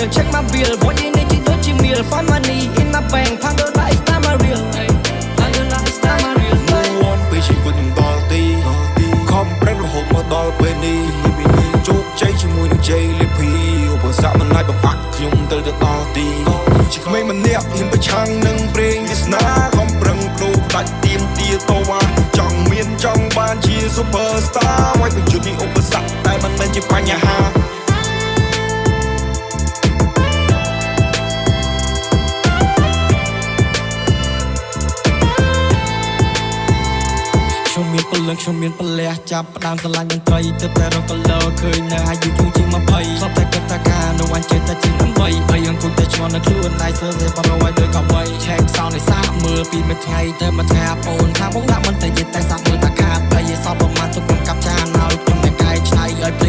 real check my bill boy you need to do your meal find money in the bank find the lifestyle my real find the lifestyle my real move on ពីជីវិតខ្ញុំដល់ទីខំប្រឹងរហូតមកដល់ពេលនេះជោគជ័យជាមួយនឹងជ័យលាភីឧបសគ្គមិនអាចបំផាក់ខ្ញុំទៅដល់ទីជាក្មេងម្នាក់ហ៊ានប្រឆាំងនឹងព្រេងវាសនាខំប្រឹងប្រូដាច់ទៀមទាតវ៉ាចង់មានចង់បានជា superstar វាយបញ្ជូនពីឧបសគ្គតែមិនមែនជាបញ្ហាខ្ញុំមានពលះចាប់ផ្ដើមស្រឡាញ់តន្ត្រីទៅតែរកកលឃើញនៅអាយុយូរជាង20ស្បតែគិតថាការនៅអញចេះតែជា8ហើយអង្គុយតែឈ្មោះនៅខ្លួនដៃសើបបរឲ្យដូចកវៃឆែកសោនៃសាកមើលពីមួយថ្ងៃទៅមួយថ្ងៃអូនថាបងដាក់មិនតែយិតតែសាក់មើលតាខាតហើយសោះប្រមាណទុក